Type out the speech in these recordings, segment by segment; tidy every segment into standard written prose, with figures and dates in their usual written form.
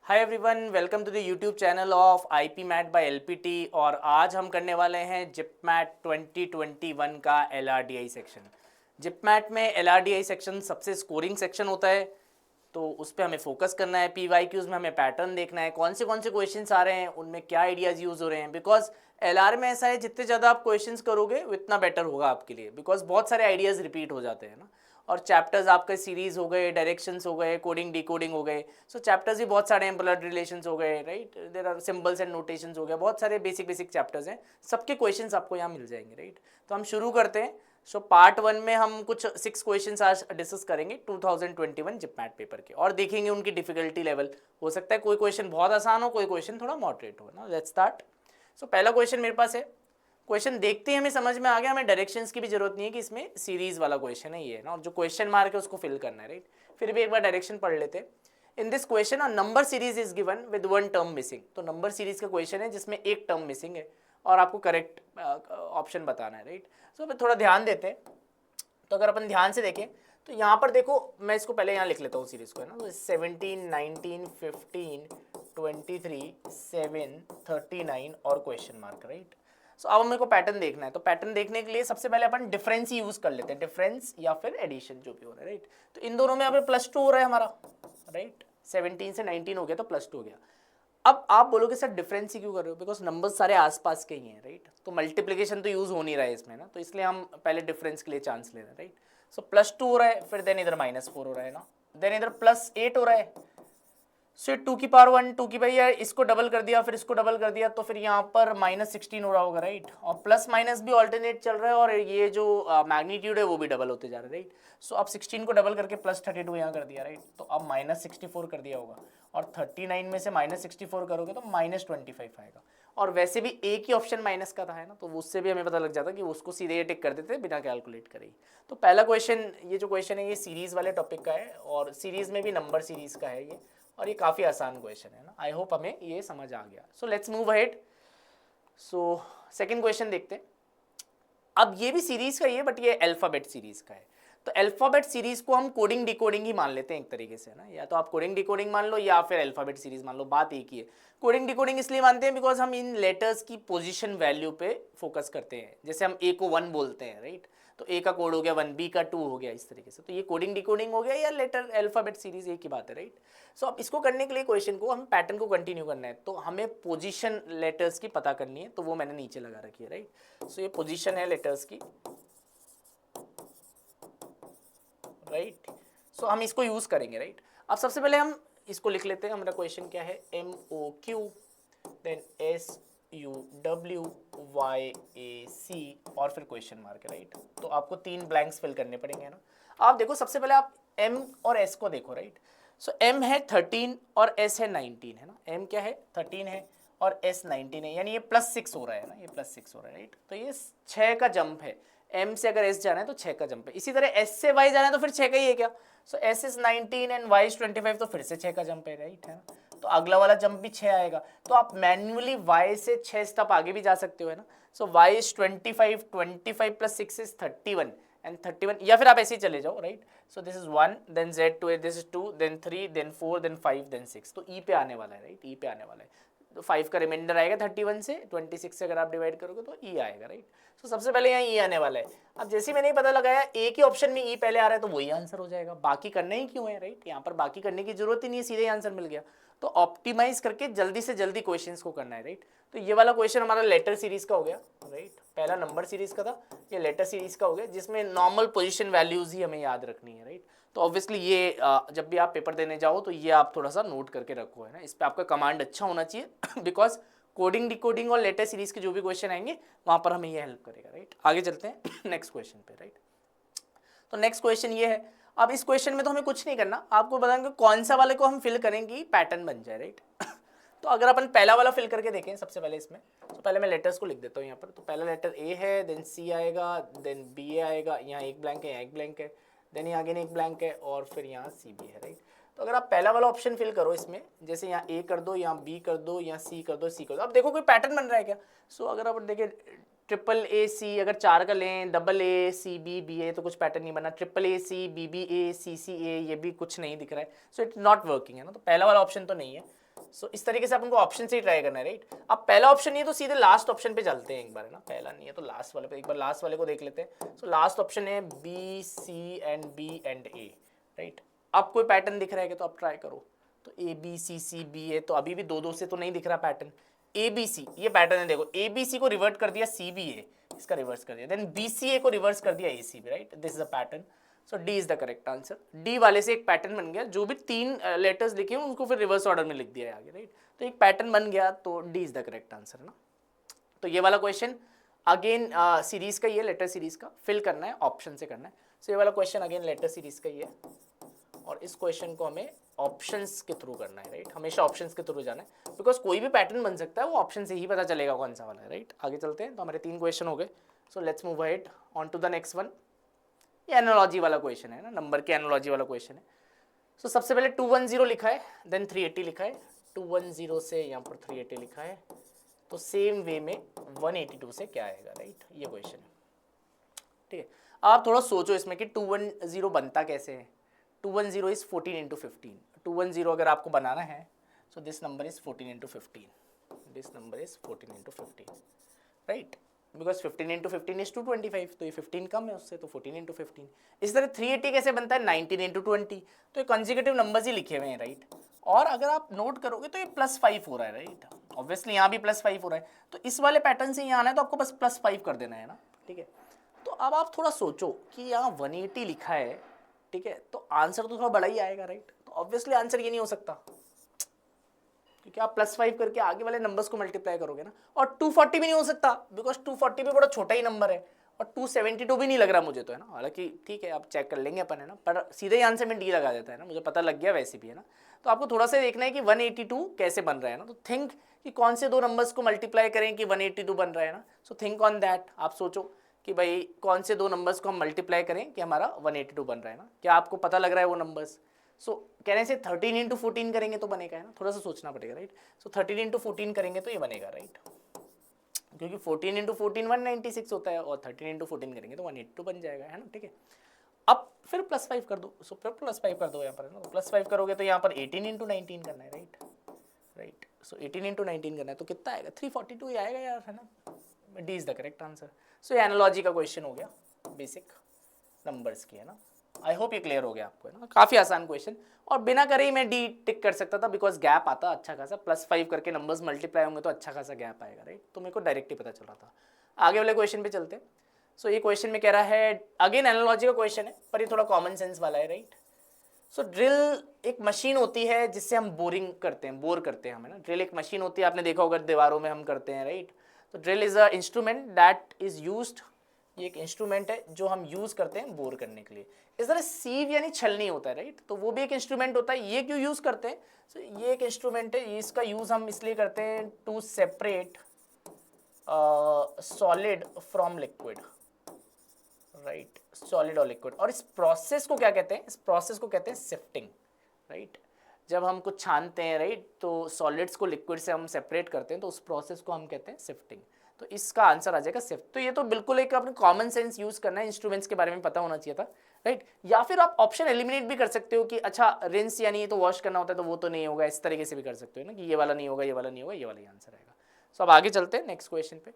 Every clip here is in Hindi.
Hi everyone, welcome to the YouTube channel of IPMAT by LPT. और आज हम करने वाले हैं जिपमैट 2021 का एलआरडीआई सेक्शन। जिपमैट में एलआरडीआई सेक्शन सबसे स्कोरिंग सेक्शन होता है, तो उस पर हमें फोकस करना है। पीवाईक्यूज में हमें पैटर्न देखना है, कौन से क्वेश्चंस आ रहे हैं, उनमें क्या आइडियाज़ यूज़ हो रहे हैं। बिकॉज एलआर में ऐसा है, जितने ज़्यादा आप क्वेश्चंस करोगे उतना बेटर होगा आपके लिए, बिकॉज बहुत सारे आइडियाज़ रिपीट हो जाते हैं ना। और चैप्टर्स आपके सीरीज हो गए, डायरेक्शंस हो गए, कोडिंग डिकोडिंग हो गए। सो चैप्टर्स भी बहुत सारे हैं, ब्लड रिलेशंस हो गए, right, there are symbols and notations हो गए, बहुत सारे बेसिक चैप्टर्स हैं। सबके क्वेश्चंस आपको यहाँ मिल जाएंगे, राइट। तो हम शुरू करते हैं। सो पार्ट 1 में हम कुछ 6 क्वेश्चंस आज डिस्कस करेंगे 2021 जिपमैट पेपर के, और देखेंगे उनकी डिफिकल्टी लेवल। हो सकता है कोई क्वेश्चन बहुत आसान हो, कोई क्वेश्चन थोड़ा मॉडरेट हो ना। Let's start. सो पहला क्वेश्चन मेरे पास है। क्वेश्चन देखते ही हमें समझ में आ गया, हमें डायरेक्शंस की भी जरूरत नहीं है कि इसमें सीरीज वाला क्वेश्चन है ये ना, और जो क्वेश्चन मार्क है उसको फिल करना है, राइट। फिर भी एक बार डायरेक्शन पढ़ लेते हैं। In this question a number series is given with one term missing. तो नंबर सीरीज का क्वेश्चन है जिसमें एक टर्म मिसिंग है और आपको करेक्ट ऑप्शन बताना है, राइट। सो अब थोड़ा ध्यान देते हैं। तो अगर अपन ध्यान से देखें तो यहाँ पर देखो, मैं इसको पहले यहाँ लिख लेता हूँ सीरीज को, है ना। तो 17, 19, 15, 23, 7, 39 और क्वेश्चन मार्क, राइट। सो अब मेरे को पैटर्न देखना है। तो पैटर्न देखने के लिए सबसे पहले अपन डिफरेंस ही यूज कर लेते हैं, डिफरेंस या फिर एडिशन जो भी हो रहा है, राइट। तो इन दोनों में अब +2 हो रहा है हमारा, राइट। 17 से 19 हो गया तो +2 हो गया। अब आप बोलोगे सर डिफरेंस ही क्यों कर रहे हो, बिकॉज नंबर्स सारे आसपास के ही हैं, राइट। तो मल्टीप्लिकेशन तो यूज हो नहीं रहा है इसमें ना, तो इसलिए हम पहले डिफरेंस के लिए चांस ले रहे हैं, राइट। सो +2 हो रहा है, फिर देन इधर -4 हो रहा है ना, देन इधर +8 हो रहा है। सो 2 की पावर 1, 2 की भैया इसको डबल कर दिया, फिर इसको डबल कर दिया, तो फिर यहाँ पर -16 हो रहा होगा, राइट। और प्लस माइनस भी ऑल्टरनेट चल रहा है, और ये जो मैग्नीट्यूड है वो भी डबल होते जा रहा है, राइट। सो अब 16 को डबल करके +32 यहाँ कर दिया, राइट। तो अब -64 कर दिया होगा, और 39 में से -64 करोगे तो -25 आएगा। और वैसे भी एक ही ऑप्शन माइनस का था, है ना, तो उससे भी हमें पता लग जाता कि उसको सीधे टिक कर देते बिना कैलकुलेट करे ही। तो पहला क्वेश्चन, ये जो क्वेश्चन है ये सीरीज वाले टॉपिक का है, और सीरीज में भी नंबर सीरीज का है ये, और ये काफ़ी आसान क्वेश्चन है ना। आई होप हमें ये समझ आ गया। सो let's move ahead. So second question देखते हैं। अब ये भी सीरीज का ही है, बट ये अल्फ़ाबेट सीरीज का है। तो अल्फ़ाबेट सीरीज को हम कोडिंग डिकोडिंग ही मान लेते हैं एक तरीके से ना, या तो आप कोडिंग डिकोडिंग मान लो या फिर अल्फ़ाबेट सीरीज मान लो, बात एक ही है। कोडिंग डिकोडिंग इसलिए मानते हैं बिकॉज हम इन लेटर्स की पोजीशन वैल्यू पे फोकस करते हैं। जैसे हम ए को 1 बोलते हैं, राइट, तो ए का कोड हो गया 1, बी का 2 हो गया, इस तरीके से। तो ये कोडिंग डिकोडिंग हो गया या लेटर अल्फ़ाबेट सीरीज, एक ही बात है, राइट। सो अब इसको करने के लिए क्वेश्चन को हम पैटर्न को कंटिन्यू करना है, तो हमें पोजीशन लेटर्स की पता करनी है, तो वो मैंने नीचे लगा रखी है, राइट। सो ये पोजीशन है लेटर्स की, राइट। सो हम इसको यूज करेंगे, राइट। अब सबसे पहले हम इसको लिख लेते हैं। हमारा क्वेश्चन क्या है, MOQ, देन SUWYAC और फिर क्वेश्चन मार्क है, राइट। तो आपको 3 ब्लैंक्स फिल करने पड़ेंगे ना। आप देखो सबसे पहले आप M और S को देखो, राइट। सो M है 13 और S है 19, है ना। M क्या है, 13 है, और S 19 है, यानी ये +6 हो रहा है ना, ये +6 हो रहा है, राइट। तो ये 6 का जंप है। M से अगर S जाना है तो 6 का जंप है। इसी तरह S से Y जाना है तो फिर 6 का ही है क्या। सो S is 19 and Y is 25, तो फिर से 6 का जंप है, राइट, है ना। तो अगला वाला जंप भी 6 आएगा। तो आप मैन्युअली Y से 6 स्टेप आगे भी जा सकते हो, है ना। So Y is 25, 25 + 6 is 31 and 31, या फिर आप ऐसे ही चले जाओ, right. So this is 1, then Z2, this is 2, then 3, then 4, then 5, then 6। तो E पे आने वाला है, राइट, E पे आने वाला है। तो 5 का रिमाइंडर आएगा 31 से, 26 से अगर आप डिवाइड करोगे तो E आएगा, राइट। तो सबसे पहले यहाँ E आने वाला है। अब जैसे ही मैंने पता लगाया एक ही ऑप्शन में E पहले आ रहा है, तो वही आंसर हो जाएगा। बाकी करना ही क्यों है, राइट। यहाँ पर बाकी करने की जरूरत ही नहीं है, सीधे आंसर मिल गया। तो ऑप्टिमाइज करके जल्दी से जल्दी क्वेश्चंस को करना है, राइट। तो ये वाला क्वेश्चन हमारा लेटर सीरीज का हो गया, राइट। पहला नंबर सीरीज का था, ये लेटर सीरीज का हो गया, जिसमें नॉर्मल पोजीशन वैल्यूज ही हमें याद रखनी है, राइट। तो ऑब्वियसली ये जब भी आप पेपर देने जाओ तो ये आप थोड़ा सा नोट करके रखो, है ना। इस पर आपका कमांड अच्छा होना चाहिए बिकॉज कोडिंग डिकोडिंग और लेटर सीरीज के जो भी क्वेश्चन आएंगे वहां पर हमें ये हेल्प करेगा, राइट। आगे चलते हैं नेक्स्ट क्वेश्चन पे, राइट। तो नेक्स्ट क्वेश्चन ये है। अब इस क्वेश्चन में तो हमें कुछ नहीं करना, आपको बताएंगे कौन सा वाले को हम फिल करेंगे पैटर्न बन जाए, राइट। तो अगर अपन पहला वाला फिल करके देखें सबसे पहले इसमें, तो पहले मैं लेटर्स को लिख देता हूँ यहाँ पर। तो पहला लेटर ए है, देन सी आएगा, देन बी आएगा, यहाँ एक ब्लैंक है, यहाँ एक ब्लैंक है, देन यहाँ आगे एक ब्लैंक है, और फिर यहाँ सी भी है, राइट। तो अगर आप पहला वाला ऑप्शन फिल करो इसमें, जैसे यहाँ ए कर दो, यहाँ बी कर दो, यहाँ सी कर दो, सी कर दो, अब देखो कोई पैटर्न बन रहा है क्या। सो अगर आप देखिए AAC अगर 4 का लें, AACB BA तो कुछ पैटर्न नहीं बना, AAC BBA CCA ये भी कुछ नहीं दिख रहा है। सो इट्स नॉट वर्किंग, है ना। तो पहला वाला ऑप्शन तो नहीं है। सो इस तरीके से आपको ऑप्शन से ही ट्राई करना है, राइट। अब पहला ऑप्शन नहीं है तो सीधे लास्ट ऑप्शन पे चलते हैं एक बार, है ना। पहला नहीं है तो लास्ट वाले पे, एक बार लास्ट वाले को देख लेते हैं। सो लास्ट ऑप्शन है B C and B and A, right. अब कोई पैटर्न दिख रहा है कि तो आप ट्राई करो। तो ए बी सी बी ए, तो अभी भी दो से तो नहीं दिख रहा पैटर्न। ए बी सी ये पैटर्न है, देखो ए बी सी को रिवर्ट कर दिया सी बी ए, इसका रिवर्स कर दिया, देन बी सी ए को रिवर्स कर दिया A C B, right. This is a pattern. So D is the correct answer. D वाले से एक पैटर्न बन गया, जो भी 3 लेटर्स लिखे हैं उनको फिर रिवर्स ऑर्डर में लिख दिया है आगे, राइट। तो एक पैटर्न बन गया, तो D is the correct answer, है ना। तो ये वाला क्वेश्चन अगेन सीरीज का, ये लेटर सीरीज का फिल करना है, ऑप्शन से करना है। सो ये वाला क्वेश्चन अगेन लेटर सीरीज का ही है, और इस क्वेश्चन को हमें ऑप्शंस के थ्रू करना है, राइट। हमेशा ऑप्शंस के थ्रू जाना है, बिकॉज कोई भी पैटर्न बन सकता है, वो ऑप्शन से ही पता चलेगा कौन सा वाला है, राइट। आगे चलते हैं। तो हमारे 3 क्वेश्चन हो गए। So let's move ahead on to the next one. ये एनालॉजी वाला क्वेश्चन है ना, नंबर के एनालॉजी वाला क्वेश्चन है। सो सबसे पहले 210 लिखा है, देन 380 लिखा है। 210 से यहाँ पर 380 लिखा है, तो सेम वे में 182 से क्या आएगा, राइट। ये क्वेश्चन है, ठीक है। आप थोड़ा सोचो इसमें कि 210 बनता कैसे है। 210 इज 14 इंटू 15। 210 अगर आपको बनाना है, so this number is 14 into 15, this number is 14 into 15, right. Because 15 into 15 is 225, तो ये 15 कम है उससे, तो 14 इंटू 15। इस तरह 380 कैसे बनता है, 19 इंटू 20, तो ये कंसेक्यूटिव नंबर्स ही लिखे हुए हैं, राइट। और अगर आप नोट करोगे तो ये +5 हो रहा है, राइट। ऑब्वियसली यहाँ भी +5 हो रहा है, तो इस वाले पैटर्न से यहाँ आना है तो आपको बस +5 कर देना है ना, ठीक है। तो अब आप थोड़ा सोचो कि यहाँ 180 लिखा है, ठीक है, तो आंसर तो थोड़ा बड़ा ही आएगा, राइट। तो ऑब्वियसली आंसर ये नहीं हो सकता, क्योंकि आप +5 करके आगे वाले नंबर्स को मल्टीप्लाई करोगे ना। और 240 भी नहीं हो सकता, बिकॉज 240 भी बड़ा छोटा ही नंबर है, और 272 भी नहीं लग रहा मुझे तो, है ना। हालांकि ठीक है, आप चेक कर लेंगे अपन, है ना, पर सीधे ही आंसर में डी लगा देता है ना, मुझे पता लग गया वैसे भी, है ना। तो आपको थोड़ा सा देखना है कि 182 कैसे बन रहा है ना। तो थिंक कि कौन से 2 नंबर्स को मल्टीप्लाई करें कि 182 बन रहा है ना। So think on that. आप सोचो कि भाई कौन से 2 नंबर्स को हम मल्टीप्लाई करें कि हमारा 182 बन रहा है ना। क्या आपको पता लग रहा है वो नंबर्स? सो कहने से 13 इंटू 14 करेंगे तो बनेगा, है ना। थोड़ा सा सोचना पड़ेगा, राइट। सो 13 इंटू 14 करेंगे तो ये बनेगा, राइट, क्योंकि 14 इंटू 14 196 होता है, और 13 इंटू 14 करेंगे तो 182 बन जाएगा, है ना, ठीक है। अब फिर +5 कर दो। सो फिर +5 कर दो यहाँ पर, है ना। तो +5 करोगे तो यहाँ पर 18 इंटू 19 करना है, राइट, राइट। सो 18 इंटू 19 करना है तो कितना आएगा, 342 ही आएगा यार, है ना। D is the correct answer. So ये एनालॉजी का क्वेश्चन हो गया, बेसिक नंबर्स की, है ना। आई होप ये क्लियर हो गया आपको, है ना। काफ़ी आसान क्वेश्चन, और बिना करे ही मैं डी टिक कर सकता था, बिकॉज गैप आता अच्छा खासा, +5 करके नंबर्स मल्टीप्लाई होंगे तो अच्छा खासा गैप आएगा, राइट। तो मेरे को डायरेक्ट ही पता चल रहा था। आगे वाले क्वेश्चन पे चलते हैं। सो ये क्वेश्चन में कह रहा है, अगेन एनालॉजी का क्वेश्चन है, पर ये थोड़ा कॉमन सेंस वाला है, राइट। सो ड्रिल एक मशीन होती है जिससे हम बोरिंग करते हैं, बोर करते हैं हम, है ना। ड्रिल एक मशीन होती है, आपने देखा होगा दीवारों में हम करते हैं, राइट। तो drill is a instrument that is used, ये एक इंस्ट्रूमेंट है जो हम यूज करते हैं बोर करने के लिए। इस तरह सीव यानी छलनी होता है, राइट। तो वो भी एक इंस्ट्रूमेंट होता है। ये क्यों यूज करते हैं? सो ये एक इंस्ट्रूमेंट है, इसका यूज हम इसलिए करते हैं to separate solid from liquid, right, solid और लिक्विड। और इस प्रोसेस को क्या कहते हैं? इस प्रोसेस को कहते हैं सिफ्टिंग, राइट। जब हम कुछ छानते हैं, राइट, तो सॉलिड्स को लिक्विड से हम सेपरेट करते हैं, तो उस प्रोसेस को हम कहते हैं सिफ्टिंग। तो इसका आंसर आ जाएगा सिफ्ट। तो ये तो बिल्कुल एक अपने कॉमन सेंस यूज करना है, इंस्ट्रूमेंट्स के बारे में पता होना चाहिए था, राइट। या फिर आप ऑप्शन एलिमिनेट भी कर सकते हो कि अच्छा रिंस यानी तो वॉश करना होता है, तो वो तो नहीं होगा, इस तरीके से भी कर सकते हो ना, कि ये वाला नहीं होगा, ये वाला नहीं होगा, ये वाला ही आंसर आएगा। सो अब आगे चलते हैं नेक्स्ट क्वेश्चन पे।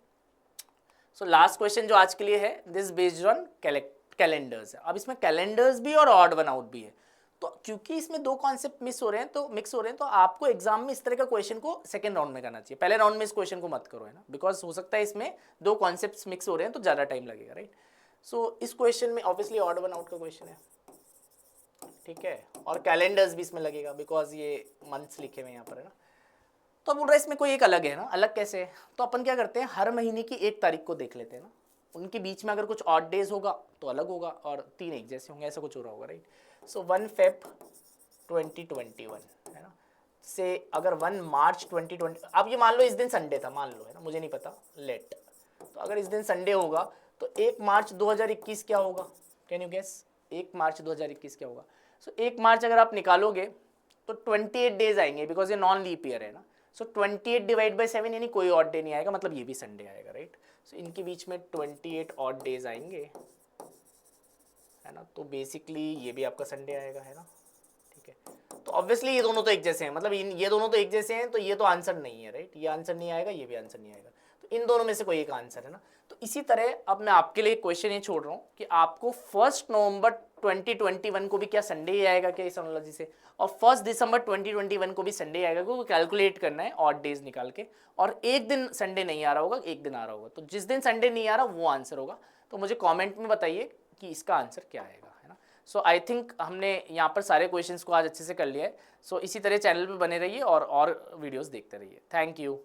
सो लास्ट क्वेश्चन जो आज के लिए है, दिस बेस्ड ऑन कैलेंडर्स है। अब इसमें कैलेंडर्स भी और ऑड वन आउट भी है, तो क्योंकि इसमें 2 कॉन्सेप्ट मिक्स हो रहे हैं, तो आपको एग्जाम में इस तरह का क्वेश्चन को सेकंड राउंड में करना चाहिए, पहले राउंड में इस क्वेश्चन को मत करो, है ना, बिकॉज हो सकता है इसमें 2 कॉन्सेप्ट्स मिक्स हो रहे हैं तो ज़्यादा टाइम लगेगा, राइट। सो इस क्वेश्चन में ऑब्वियसली ऑड वन आउट का क्वेश्चन है, ठीक है, और कैलेंडर्स भी इसमें लगेगा, बिकॉज ये मंथ्स लिखे हुए यहाँ पर, है ना। तो बोल रहा है इसमें कोई एक अलग है ना, अलग कैसे है? तो अपन क्या करते हैं, हर महीने की 1 तारीख को देख लेते हैं ना, उनके बीच में अगर कुछ ऑड डेज होगा तो अलग होगा, और 3 एक जैसे होंगे, ऐसा कुछ हो रहा होगा, राइट। सो 1 Feb 2021, है ना, से अगर 1 मार्च 2020, अब ये मान लो इस दिन संडे था, मान लो, है ना, मुझे नहीं पता, लेट। तो अगर इस दिन संडे होगा तो 1 मार्च 2021 क्या होगा? कैन यू गेस 1 मार्च 2021 क्या होगा? सो 1 मार्च अगर आप निकालोगे तो 28 डेज आएंगे, बिकॉज ये नॉन लीप ईयर है ना। सो 28 डिवाइड बाई 7 यानी कोई ऑड डे नहीं आएगा, मतलब ये भी संडे आएगा, राइट। सो इनके बीच में 28 ऑड डेज आएंगे, है ना। तो बेसिकली ये भी आपका संडे आएगा, है ना, ठीक है। तो ऑब्वियसली ये दोनों तो एक जैसे हैं, मतलब ये दोनों तो एक जैसे हैं, तो ये तो आंसर नहीं है, राइट। ये आंसर नहीं आएगा, ये भी आंसर नहीं आएगा, तो इन दोनों में से कोई एक आंसर है ना। तो इसी तरह अब मैं आपके लिए क्वेश्चन ये छोड़ रहा हूँ कि आपको 1 नवंबर 2021 को भी क्या संडे ही आएगा क्या इस एनालॉजी से, और 1 दिसंबर 2021 को भी संडे आएगा, क्योंकि कैलकुलेट करना है ऑड डेज निकाल के, और एक दिन संडे नहीं आ रहा होगा, एक दिन आ रहा होगा, तो जिस दिन संडे नहीं आ रहा वो आंसर होगा। तो मुझे कॉमेंट में बताइए कि इसका आंसर क्या आएगा, है ना। सो आई थिंक हमने यहाँ पर सारे क्वेश्चंस को आज अच्छे से कर लिया है। सो इसी तरह चैनल पे बने रहिए और वीडियोस देखते रहिए। Thank you.